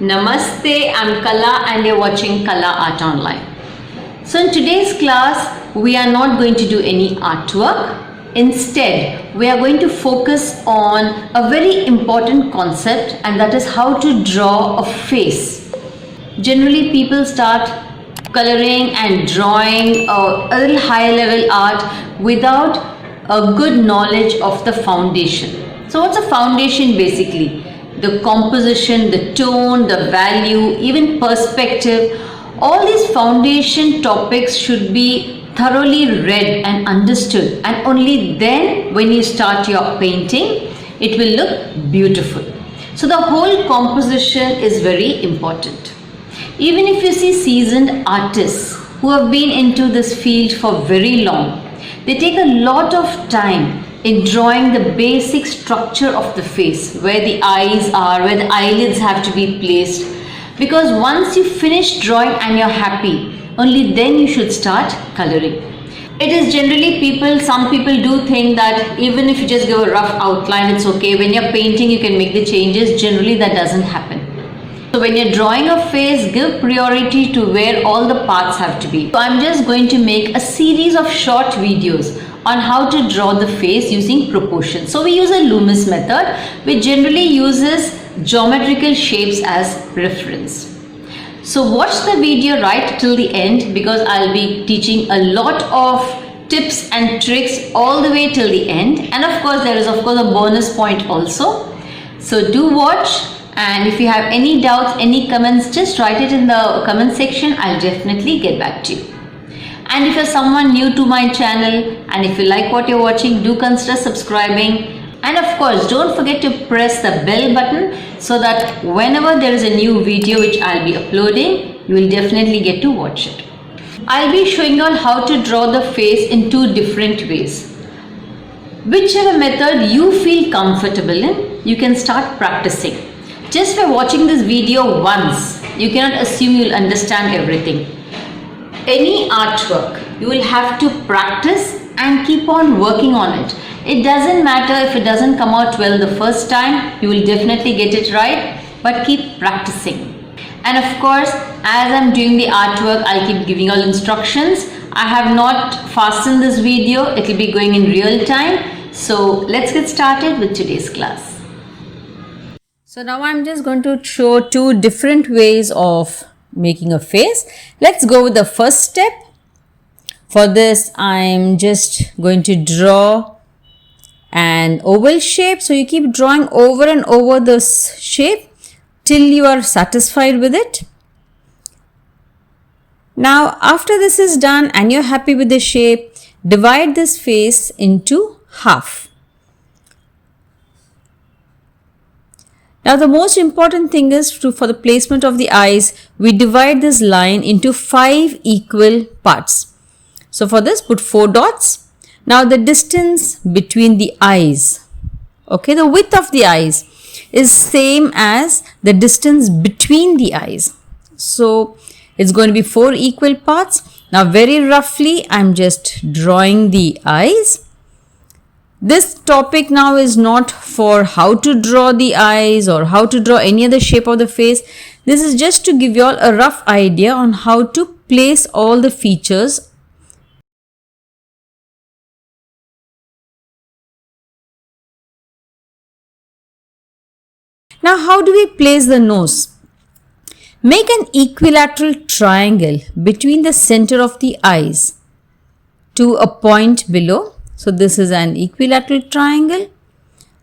Namaste, I'm Kala and you're watching Kala Art Online. So in today's class, we are not going to do any artwork. Instead, we are going to focus on a very important concept, and that is how to draw a face. Generally, people start coloring and drawing a little high level art without a good knowledge of the foundation. So what's a foundation basically? The composition, the tone, the value, even perspective, all these foundation topics should be thoroughly read and understood, and only then when you start your painting, it will look beautiful. So the whole composition is very important. Even if you see seasoned artists who have been into this field for very long, they take a lot of time in drawing the basic structure of the face, where the eyes are, where the eyelids have to be placed. Because once you finish drawing and you're happy, only then you should start coloring. It is generally some people do think that even if you just give a rough outline, it's okay. When you're painting, you can make the changes. Generally, that doesn't happen. So when you're drawing a face, give priority to where all the parts have to be. So I'm just going to make a series of short videos on how to draw the face using proportions. So we use a Loomis method, which generally uses geometrical shapes as reference. So watch the video right till the end, because I'll be teaching a lot of tips and tricks all the way till the end. And of course, there is a bonus point also. So do watch. And if you have any doubts, any comments, just write it in the comment section. I'll definitely get back to you. And if you're someone new to my channel and if you like what you're watching, do consider subscribing. And of course, don't forget to press the bell button so that whenever there is a new video which I'll be uploading, you will definitely get to watch it. I'll be showing you all how to draw the face in two different ways. Whichever method you feel comfortable in, you can start practicing. Just by watching this video once, you cannot assume you'll understand everything. Any artwork, you will have to practice and keep on working on it. It doesn't matter if it doesn't come out well the first time, you will definitely get it right, but keep practicing. And of course, as I'm doing the artwork, I'll keep giving all instructions. I have not fastened this video, it will be going in real time. So let's get started with today's class. So now I'm just going to show two different ways of making a face. Let's go with the first step. For this, I'm just going to draw an oval shape. So you keep drawing over and over this shape till you are satisfied with it. Now, after this is done and you're happy with the shape, divide this face into half. Now the most important thing is for the placement of the eyes, we divide this line into 5 equal parts. So for this, put 4 dots. Now the distance between the eyes, okay, the width of the eyes is same as the distance between the eyes. So it's going to be 4 equal parts. Now very roughly, I'm just drawing the eyes. This topic now is not for how to draw the eyes or how to draw any other shape of the face. This is just to give you all a rough idea on how to place all the features. Now, how do we place the nose? Make an equilateral triangle between the center of the eyes to a point below. So this is an equilateral triangle.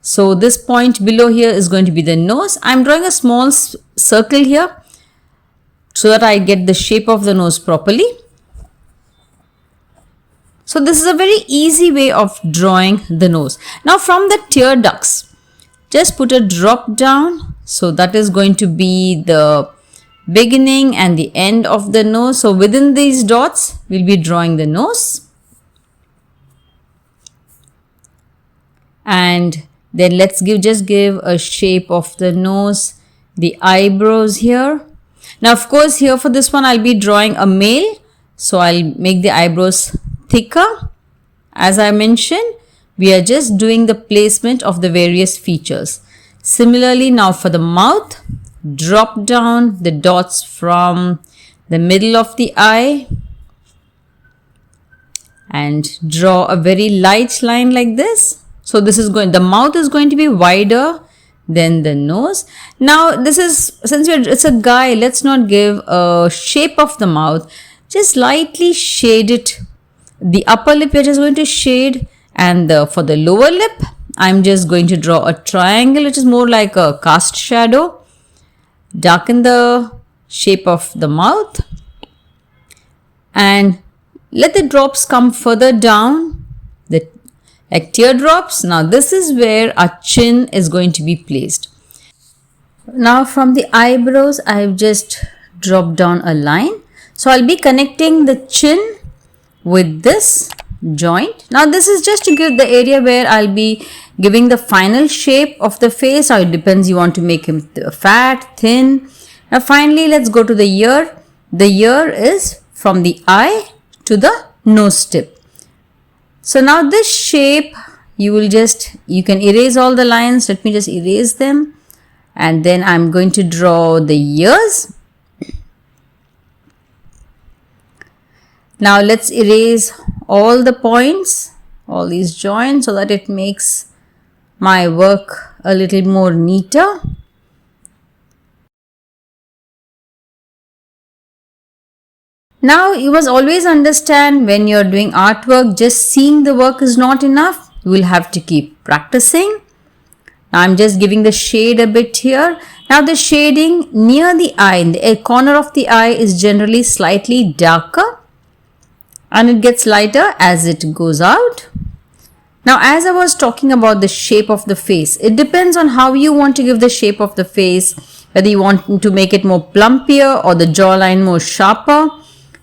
So this point below here is going to be the nose. I'm drawing a small circle here so that I get the shape of the nose properly. So this is a very easy way of drawing the nose. Now from the tear ducts, just put a drop down. So that is going to be the beginning and the end of the nose. So within these dots, we'll be drawing the nose. And then let's just give a shape of the nose, the eyebrows here. Now of course here for this one I'll be drawing a male, so I'll make the eyebrows thicker. As I mentioned, we are just doing the placement of the various features. Similarly, now for the mouth, drop down the dots from the middle of the eye and draw a very light line like this. So this is the mouth is going to be wider than the nose. Now this is, since it's a guy, let's not give a shape of the mouth. Just lightly shade it. The upper lip you're just going to shade, and for the lower lip, I'm just going to draw a triangle, which is more like a cast shadow. Darken the shape of the mouth and let the drops come further down, like teardrops. Now this is where our chin is going to be placed. Now from the eyebrows, I've just dropped down a line. So I'll be connecting the chin with this joint. Now this is just to give the area where I'll be giving the final shape of the face, or it depends, you want to make him fat, thin. Now finally, let's go to the ear. The ear is from the eye to the nose tip. So now this shape, you can erase all the lines. Let me just erase them. And then I'm going to draw the ears. Now let's erase all the points, all these joints, so that it makes my work a little more neater. Now you must always understand, when you're doing artwork, just seeing the work is not enough. You will have to keep practicing. Now I'm just giving the shade a bit here. Now the shading near the eye, in the corner of the eye, is generally slightly darker, and it gets lighter as it goes out. Now as I was talking about the shape of the face, it depends on how you want to give the shape of the face, whether you want to make it more plumpier or the jawline more sharper.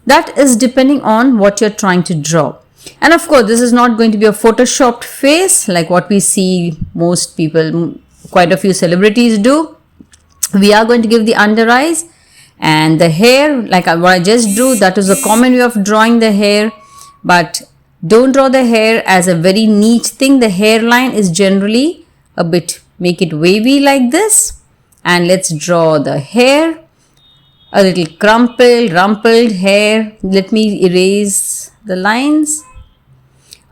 That is depending on what you're trying to draw. And of course, this is not going to be a photoshopped face like what we see most people, quite a few celebrities do. We are going to give the under eyes and the hair, like what I just drew. That is a common way of drawing the hair, but don't draw the hair as a very neat thing. The hairline is generally a bit, make it wavy like this. And let's draw the hair, a little rumpled hair. Let me erase the lines.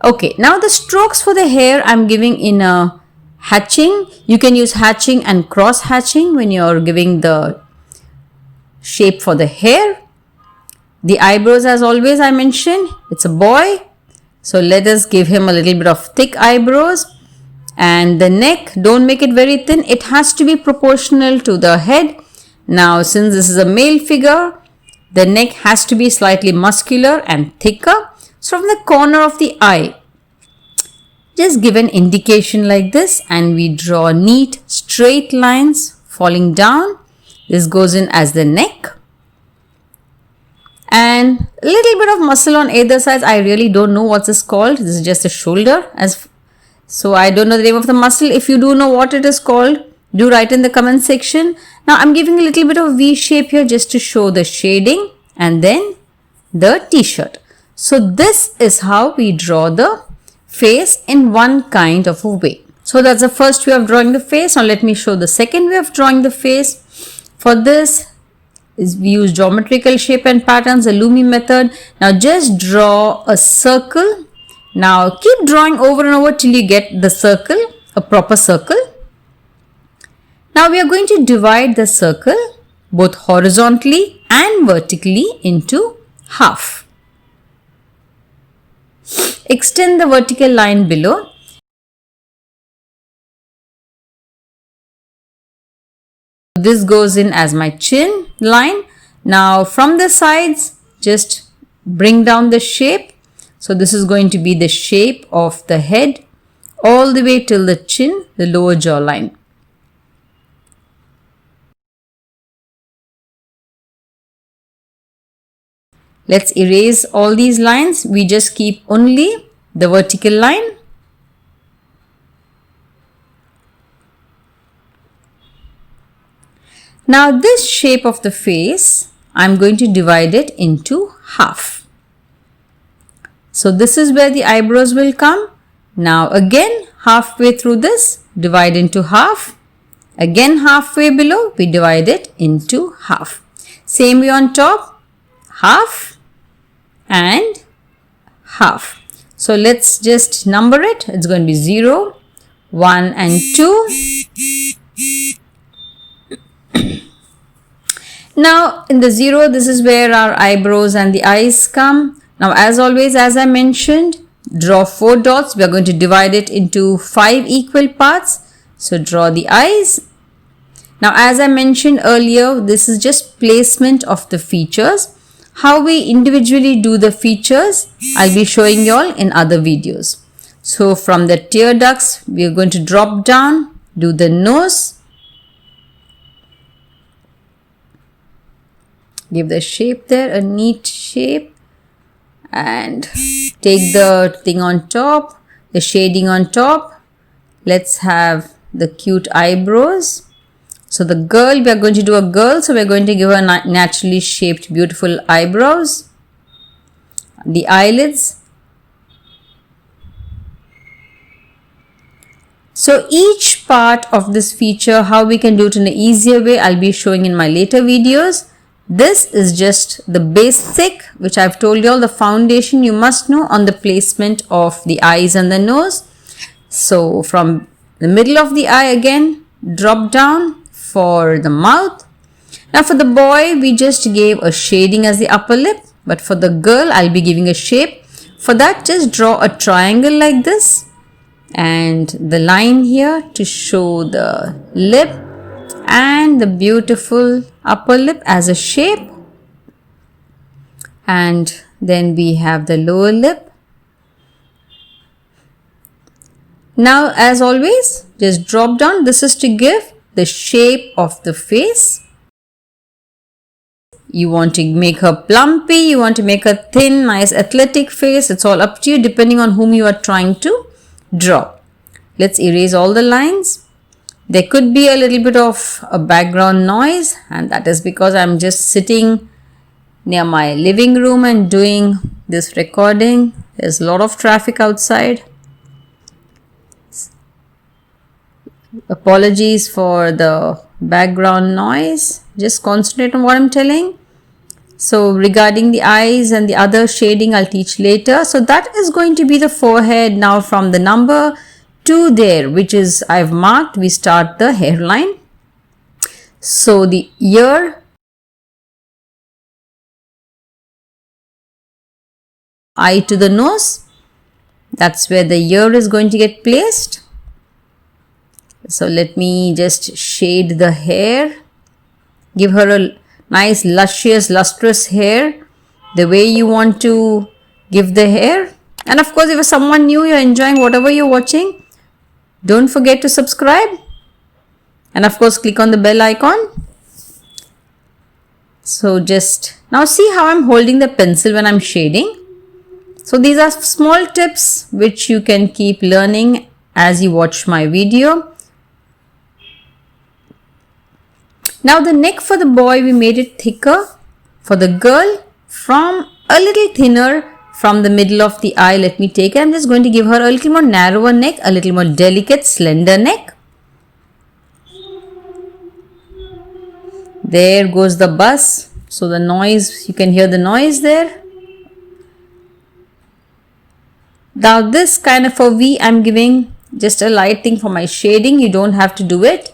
Okay, now the strokes for the hair I'm giving in a hatching. You can use hatching and cross hatching when you're giving the shape for the hair. The eyebrows, as always I mentioned, it's a boy, so let us give him a little bit of thick eyebrows. And the neck, don't make it very thin, it has to be proportional to the head. Now since this is a male figure, the neck has to be slightly muscular and thicker. So from the corner of the eye, just give an indication like this, and we draw neat straight lines falling down. This goes in as the neck. And a little bit of muscle on either side. I really don't know what this is called. This is just a shoulder. So I don't know the name of the muscle. If you do know what it is called, do write in the comment section. Now I'm giving a little bit of V shape here just to show the shading, and then the t-shirt. So this is how we draw the face in one kind of a way. So that's the first way of drawing the face. Now let me show the second way of drawing the face. For this, we use geometrical shape and patterns, the Lumi method. Now just draw a circle. Now keep drawing over and over till you get the circle, a proper circle. Now we are going to divide the circle both horizontally and vertically into half. Extend the vertical line below. This goes in as my chin line. Now from the sides, just bring down the shape. So this is going to be the shape of the head all the way till the chin, the lower jawline. Let's erase all these lines. We just keep only the vertical line. Now this shape of the face, I'm going to divide it into half. So this is where the eyebrows will come. Now again, halfway through this, divide into half. Again halfway below, we divide it into half. Same way on top, half and half. So let's just number it. It's going to be 0, 1 and 2. Now in the 0, this is where our eyebrows and the eyes come. Now as always, as I mentioned, draw 4 dots. We are going to divide it into 5 equal parts. So draw the eyes. Now as I mentioned earlier, this is just placement of the features. How we individually do the features, I'll be showing you all in other videos. So from the tear ducts, we are going to drop down, do the nose. Give the shape there, a neat shape, and take the thing on top, the shading on top. Let's have the cute eyebrows. So the girl, we are going to do a girl, so we are going to give her naturally shaped beautiful eyebrows. The eyelids. So each part of this feature, how we can do it in an easier way, I'll be showing in my later videos. This is just the basic, which I've told you all, the foundation you must know on the placement of the eyes and the nose. So from the middle of the eye again, drop down for the mouth. Now for the boy, we just gave a shading as the upper lip, but for the girl, I'll be giving a shape. For that, just draw a triangle like this and the line here to show the lip and the beautiful upper lip as a shape, and then we have the lower lip. Now as always, just drop down. This is to give the shape of the face. You want to make her plumpy, you want to make her thin, nice athletic face. It's all up to you depending on whom you are trying to draw. Let's erase all the lines. There could be a little bit of a background noise, and that is because I'm just sitting near my living room and doing this recording. There's a lot of traffic outside. Apologies for the background noise. Just concentrate on what I'm telling. So regarding the eyes and the other shading, I'll teach later. So that is going to be the forehead. Now from the number 2 there, which is I've marked, we start the hairline. So the ear, eye to the nose, that's where the ear is going to get placed. So let me just shade the hair, give her a nice luscious lustrous hair the way you want to give the hair. And of course, if you're someone new, you're enjoying whatever you're watching, don't forget to subscribe and of course click on the bell icon. So just now see how I'm holding the pencil when I'm shading. So these are small tips which you can keep learning as you watch my video. Now the neck for the boy, we made it thicker. For the girl, from a little thinner from the middle of the eye. Let me take it. I'm just going to give her a little more narrower neck, a little more delicate, slender neck. There goes the bus. So the noise, you can hear the noise there. Now this kind of a V, I'm giving just a light thing for my shading. You don't have to do it.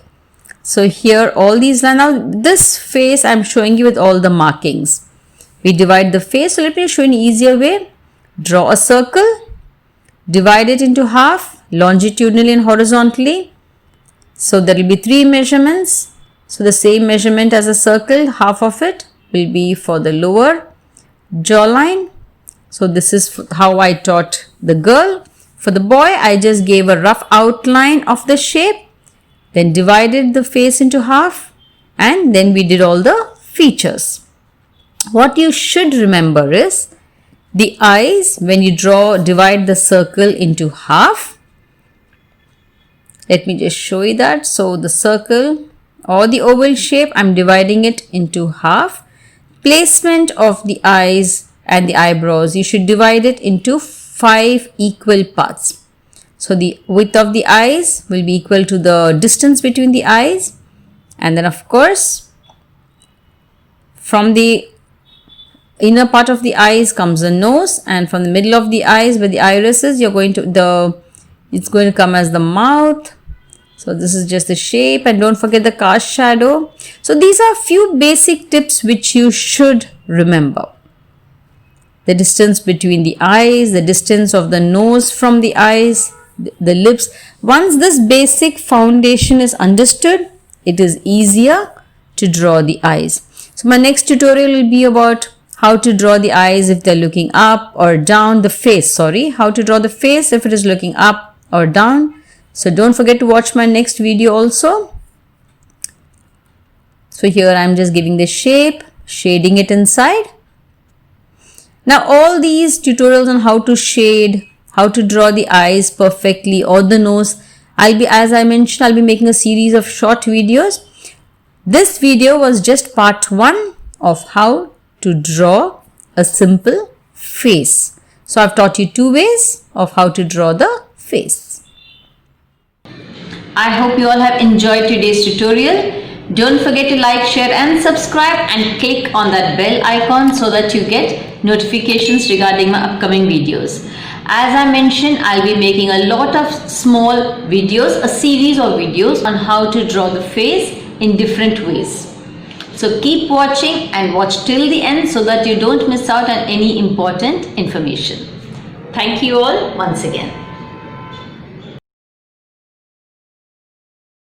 So here all these lines. Now this face I'm showing you with all the markings. We divide the face. So let me show you an easier way. Draw a circle. Divide it into half, longitudinally and horizontally. So there will be 3 measurements. So the same measurement as a circle, half of it will be for the lower jawline. So this is how I taught the girl. For the boy, I just gave a rough outline of the shape, then divided the face into half, and then we did all the features. What you should remember is the eyes, when you divide the circle into half. Let me just show you that. So the circle or the oval shape, I'm dividing it into half. Placement of the eyes and the eyebrows, you should divide it into 5 equal parts. So the width of the eyes will be equal to the distance between the eyes. And then of course, from the inner part of the eyes comes the nose, and from the middle of the eyes where the iris is, it's going to come as the mouth. So this is just the shape, and don't forget the cast shadow. So these are few basic tips which you should remember. The distance between the eyes, the distance of the nose from the eyes, the lips. Once this basic foundation is understood, it is easier to draw the eyes. So my next tutorial will be about how to draw the eyes if they're looking up or down, how to draw the face if it is looking up or down. So don't forget to watch my next video also. So here I'm just giving the shape, shading it inside. Now all these tutorials on how to shade, how to draw the eyes perfectly or the nose, as I mentioned, I'll be making a series of short videos. This video was just part 1 of how to draw a simple face. So I've taught you 2 ways of how to draw the face. I hope you all have enjoyed today's tutorial. Don't forget to like, share and subscribe, and click on that bell icon so that you get notifications regarding my upcoming videos. As I mentioned, I'll be making a lot of small videos, a series of videos on how to draw the face in different ways. So keep watching and watch till the end so that you don't miss out on any important information. Thank you all once again.